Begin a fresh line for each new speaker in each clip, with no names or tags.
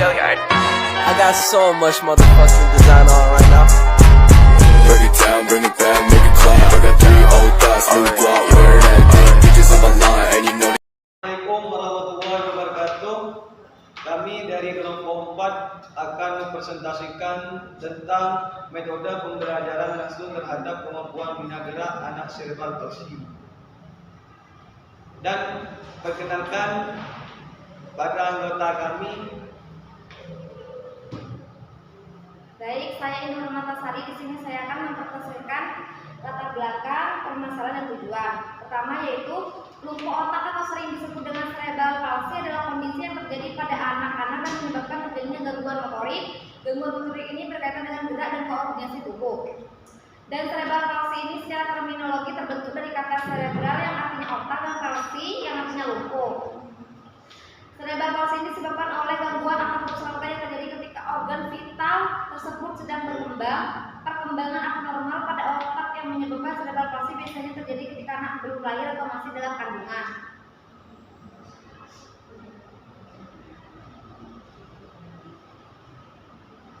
I got so much motherfucking design on right now.
Break it down, bring it back, make it clap. I got 3 old thoughts, new block, where that day. Bitches on my line, and you know.
Assalamualaikum warahmatullahi wabarakatuh. Kami dari kelompok 4 akan mempresentasikan tentang metode pembelajaran langsung terhadap kemampuan bina gerak anak cerebral palsy. Dan perkenalkan pada anggota kami.
Baik, saya Nur Matasari. Di sini saya akan mempresentasikan latar belakang, permasalahan dan tujuan. Pertama yaitu lumpuh otak atau sering disebut dengan cerebral palsy adalah kondisi yang terjadi pada anak-anak dan menyebabkan terjadinya gangguan motorik. Gangguan motorik ini berkaitan dengan gerak dan koordinasi tubuh. Dan cerebral palsy ini secara terminologi terbentuk dari kata cerebral yang artinya otak dan palsy yang artinya lumpuh. Cerebral palsy ini disebabkan oleh gangguan atau kerusakan yang terjadi ketika organ vital tersebut sedang berkembang. Perkembangan abnormal pada otak yang menyebabkan cerebral palsy biasanya terjadi ketika anak belum lahir atau masih dalam kandungan.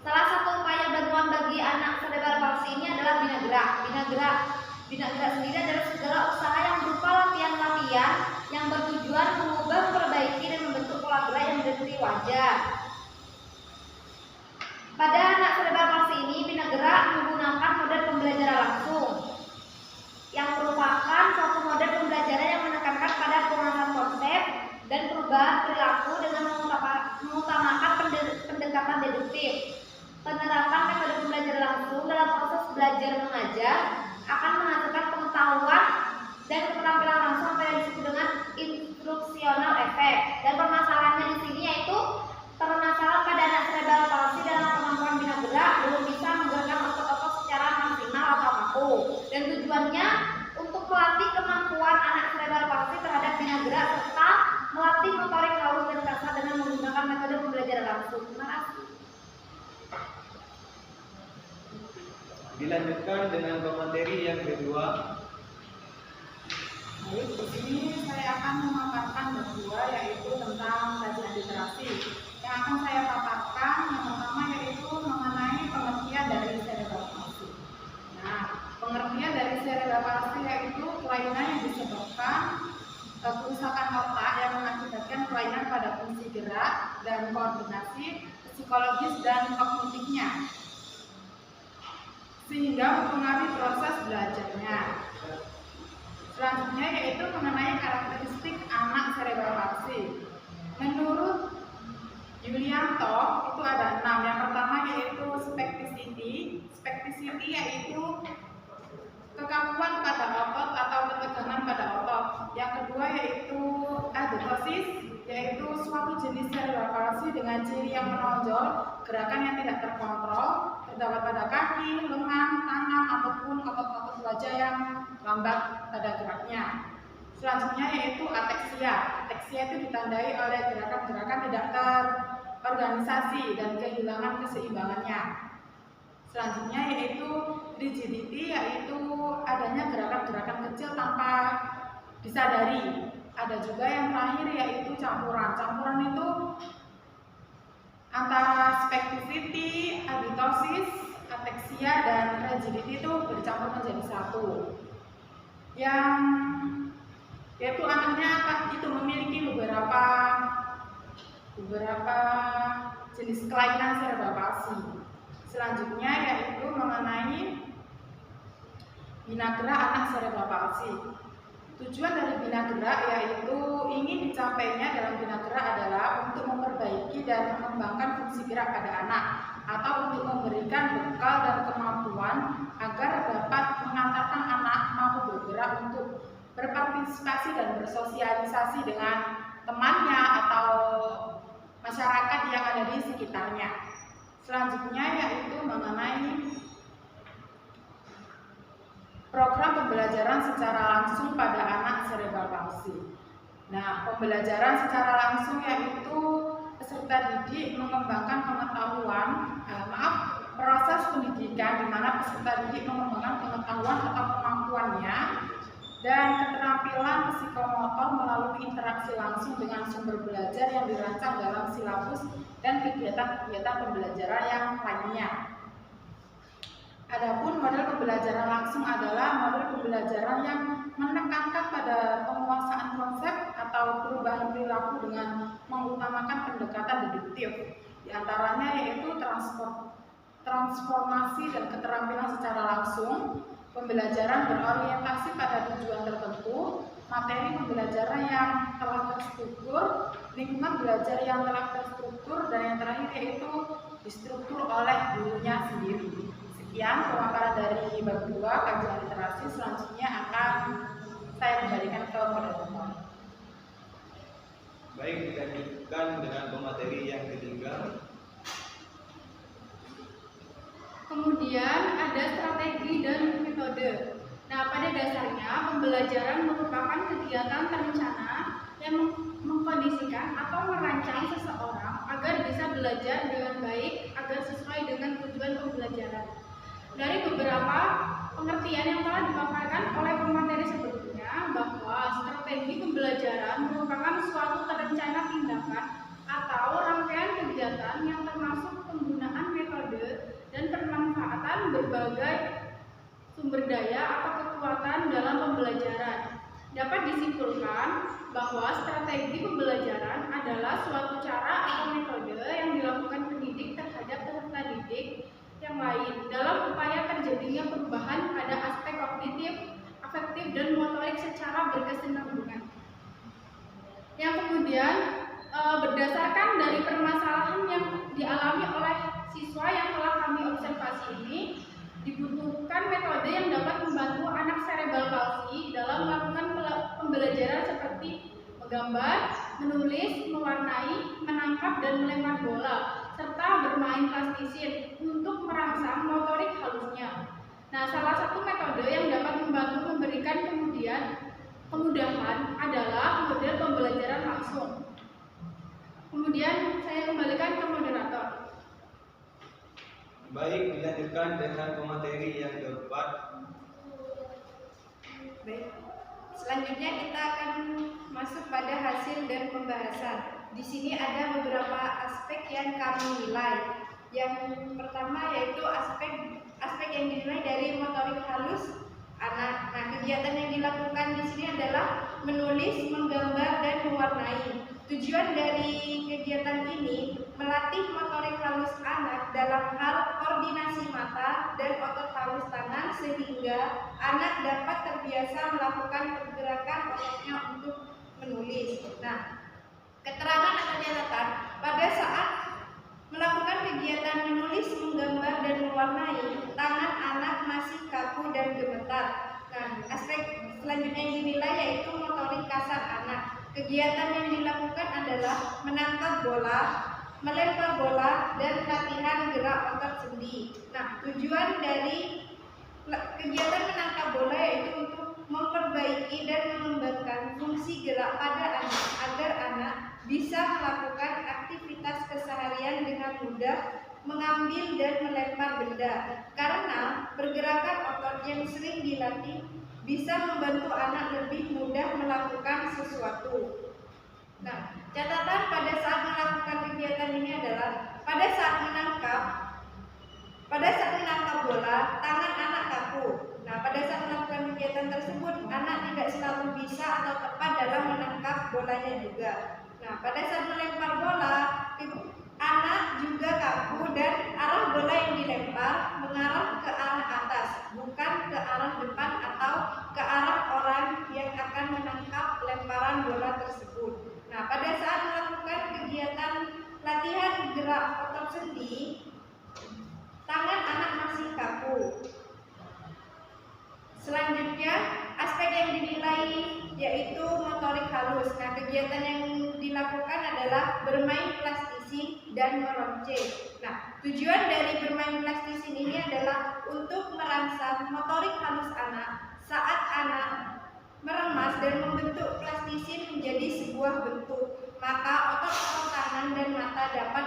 Salah satu upaya bantuan bagi anak cerebral palsy ini adalah bina gerak. Bina gerak sendiri adalah segala usaha yang berupa latihan-latihan yang bertujuan mengubah, memperbaiki, dan membentuk pola gerak yang mendekati wajar. Pada anak cerebral palsy ini, bina gerak menggunakan model pembelajaran langsung, yang merupakan suatu model pembelajaran yang menekankan pada penguasaan konsep dan perubahan perilaku dengan mengutamakan pendekatan deduktif. Penerapan metode pembelajaran langsung dalam proses belajar mengajar akan menghasilkan pengetahuan dan keterampilan langsung apa yang disebut dengan instruksional efek. Dan permasalahannya di sini yaitu permasalahan pada anak cerebral palsy dalam kemampuan bina gerak belum bisa menggerakkan otot-otot secara maksimal atau kaku. Dan tujuannya untuk melatih kemampuan anak cerebral palsy terhadap bina gerak serta melatih motorik halus dan kasar dengan menggunakan metode pembelajaran langsung. Terima kasih.
Dilanjutkan dengan pemateri yang kedua.
Baik, di sini saya akan memaparkan berdua yaitu tentang kajian literasi. Yang akan saya paparkan yang pertama yaitu mengenai pengertian dari cerebral palsy. Nah, pengertian dari cerebral palsy yaitu kelainan yang disebabkan kerusakan otak yang mengakibatkan kelainan pada fungsi gerak dan koordinasi psikologis dan kognitifnya, sehingga mempengaruhi proses belajarnya. Selanjutnya yaitu mengenai karakteristik anak cerebral palsy. Menurut Yulianto itu ada 6. Yang pertama yaitu spasticity. Spasticity yaitu kekakuan pada otot atau ketegangan pada otot. Yang kedua yaitu adotosis, yaitu suatu jenis cerebral palsy dengan ciri yang menonjol gerakan yang tidak terkontrol terdapat pada kaki, lengan, tangan ataupun otot-otot wajah yang lambat pada geraknya. Selanjutnya yaitu ateksia. Ateksia itu ditandai oleh gerakan-gerakan tidak terorganisasi dan kehilangan keseimbangannya. Selanjutnya yaitu rigidity, yaitu adanya gerakan-gerakan kecil tanpa disadari. Ada juga yang terakhir yaitu campuran. Campuran itu antara spasticity, adotosis, ateksia, dan rigidity itu bercampur menjadi satu. Yang yaitu anaknya itu memiliki beberapa jenis kelainan cerebral palsy. Selanjutnya yaitu mengenai bina gerak anak cerebral palsy. Tujuan dari bina gerak yaitu ingin dicapainya dalam bina gerak adalah untuk memperbaiki dan mengembangkan fungsi gerak pada anak atau untuk memberikan bekal dan kemampuan agar dapat mengantarkan anak mampu bergerak untuk berpartisipasi dan bersosialisasi dengan temannya atau masyarakat yang ada di sekitarnya. Selanjutnya yaitu mengenai program pembelajaran secara langsung pada anak cerebral palsy. Nah, pembelajaran secara langsung yaitu peserta didik mengembangkan proses pendidikan di mana peserta didik mengembangkan pengetahuan atau kemampuannya dan keterampilan psikomotor melalui interaksi langsung dengan sumber belajar yang dirancang dalam silabus dan kegiatan-kegiatan pembelajaran yang lainnya. Adapun model pembelajaran langsung adalah model pembelajaran yang menekankan pada penguasaan konsep atau perubahan perilaku dengan mengutamakan pendekatan deduktif. Di antaranya yaitu transformasi dan keterampilan secara langsung, pembelajaran berorientasi pada tujuan tertentu, materi pembelajaran yang telah terstruktur, lingkungan belajar yang telah terstruktur, dan yang terakhir yaitu distruktur oleh gurunya sendiri. Sekian pemaparan dari bab 2 kajian literasi. Selanjutnya akan saya kembalikan ke moderator.
Baik, dilanjutkan dengan pemateri yang ketiga.
Kemudian ada strategi dan metode. Nah, pada dasarnya pembelajaran merupakan kegiatan terencana yang mengkondisikan atau merancang seseorang agar bisa belajar dengan baik agar sesuai dengan tujuan pembelajaran. Dari beberapa pengertian yang telah dipaparkan oleh pemateri sebelumnya, bahwa strategi pembelajaran merupakan suatu terencana tindakan atau rangkaian kegiatan yang termasuk penggunaan metode dan pemanfaatan berbagai sumber daya atau kekuatan dalam pembelajaran. Dapat disimpulkan bahwa strategi pembelajaran adalah suatu cara atau metode yang dilakukan pendidik terhadap peserta didik yang lain dalam upaya terjadinya perubahan pada aspek kognitif, afektif, dan motorik secara berkesinambungan. Yang kemudian berdasarkan dari permasalahan yang dialami oleh siswa yang telah kami observasi ini, dibutuhkan metode yang dapat membantu anak cerebral palsy dalam melakukan pembelajaran seperti menggambar, menulis, mewarnai, menangkap, dan melempar bola, serta bermain plastisin untuk merangsang motorik halusnya. Nah, salah satu metode yang dapat membantu memberikan kemudahan adalah model pembelajaran langsung. Kemudian saya kembalikan ke moderator.
Baik, dilanjutkan dengan pemateri yang keempat.
Baik. Selanjutnya kita akan masuk pada hasil dan pembahasan. Di sini ada beberapa aspek yang kami nilai. Yang pertama yaitu aspek yang dinilai dari motorik halus anak. Nah, kegiatan yang dilakukan di sini adalah menulis, menggambar, dan mewarnai. Tujuan dari kegiatan ini melatih motorik halus anak dalam hal koordinasi mata dan otot halus tangan sehingga anak dapat terbiasa melakukan pergerakan ototnya untuk menulis. Nah, keterangan atau catatan pada saat melakukan kegiatan menulis, menggambar, dan mewarnai, tangan anak masih kaku dan gemetar. Nah, aspek selanjutnya yang dinilai yaitu motorik kasar anak. Kegiatan yang dilakukan adalah menangkap bola, melempar bola, dan latihan gerak otot sendi. Nah, tujuan dari kegiatan menangkap bola yaitu untuk memperbaiki dan mengembangkan fungsi gerak pada anak agar anak bisa melakukan aktivitas keseharian dengan mudah, mengambil dan melempar benda. Karena pergerakan otot yang sering dilatih bisa membantu anak lebih mudah melakukan sesuatu. Nah, catatan pada saat melakukan kegiatan ini adalah pada saat menangkap bola, tangan anak kaku. Nah, pada saat melakukan kegiatan tersebut, anak tidak selalu bisa atau tepat dalam menangkap bolanya juga. Nah, pada saat melempar bola, anak juga kaku dan arah bola yang dilempar mengarah ke arah atas, bukan ke arah depan atau ke arah orang yang akan menangkap lemparan bola tersebut. Nah, pada saat melakukan kegiatan latihan gerak otot sendi, tangan anak masih kaku. Selanjutnya, aspek yang dinilai yaitu motorik halus. Nah, kegiatan yang dilakukan adalah bermain plastisin dan meronceng. Nah, tujuan dari bermain plastisin ini adalah untuk merangsang motorik halus anak saat anak meremas dan membentuk plastisin menjadi sebuah bentuk. Maka otot-otot tangan dan mata dapat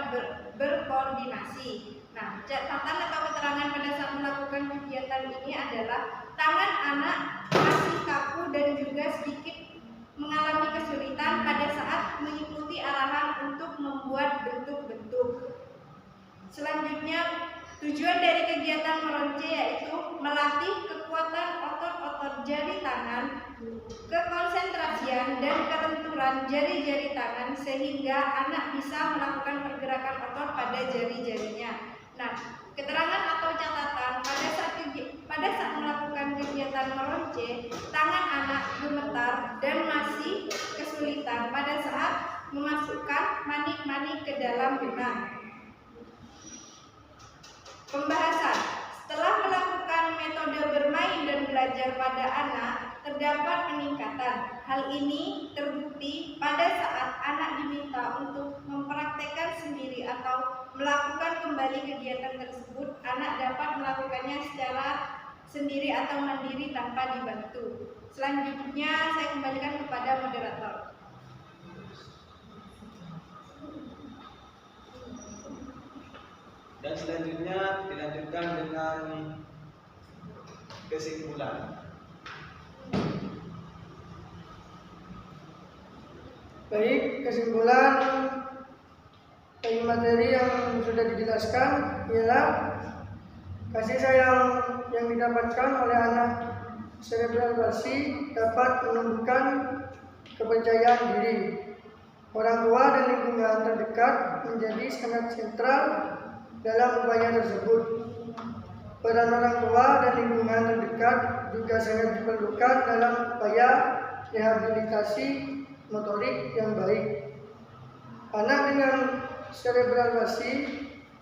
berkoordinasi. Nah, catatan atau keterangan pada saat melakukan kegiatan ini adalah tangan anak masih kaku dan juga sedikit mengalami kesulitan pada saat mengikuti arahan untuk membuat bentuk-bentuk. Selanjutnya, tujuan dari kegiatan meronce yaitu melatih kekuatan otot-otot jari tangan, kekonsentrasian dan kelenturan jari-jari tangan sehingga anak bisa melakukan pergerakan otot pada jari-jarinya. Nah, keterangan atau catatan pada saat melakukan kegiatan meronce, tangan anak gemetar dan masih kesulitan pada saat memasukkan manik-manik ke dalam benang. Pembahasan. Setelah melakukan metode bermain dan belajar pada anak, terdapat peningkatan. Hal ini terbukti pada saat anak diminta untuk mempraktekkan sendiri atau melakukan kembali kegiatan tersebut, anak dapat melakukannya secara sendiri atau mandiri tanpa dibantu. Selanjutnya saya kembalikan kepada moderator.
Dan selanjutnya dilanjutkan dengan kesimpulan.
Baik, kesimpulan dari materi yang sudah dijelaskan ialah kasih sayang yang didapatkan oleh anak cerebral palsi dapat menumbuhkan kepercayaan diri. Orang tua dan lingkungan terdekat menjadi sangat sentral dalam upaya tersebut. Peran orang tua dan lingkungan terdekat juga sangat diperlukan dalam upaya rehabilitasi motorik yang baik. Anak dengan cerebral palsi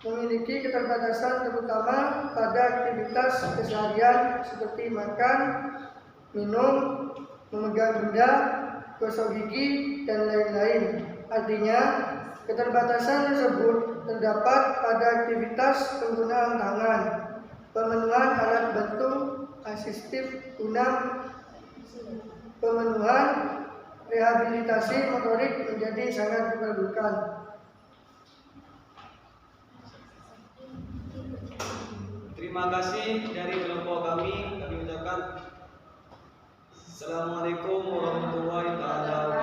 memiliki keterbatasan terutama pada aktivitas keseharian seperti makan, minum, memegang benda, gosok gigi, dan lain-lain. Artinya, keterbatasan tersebut terdapat pada aktivitas penggunaan tangan, pemenuhan alat bantu asistif guna pemenuhan rehabilitasi motorik menjadi sangat diperlukan.
Terima kasih dari kelompok kami ucapkan Assalamualaikum warahmatullahi wabarakatuh.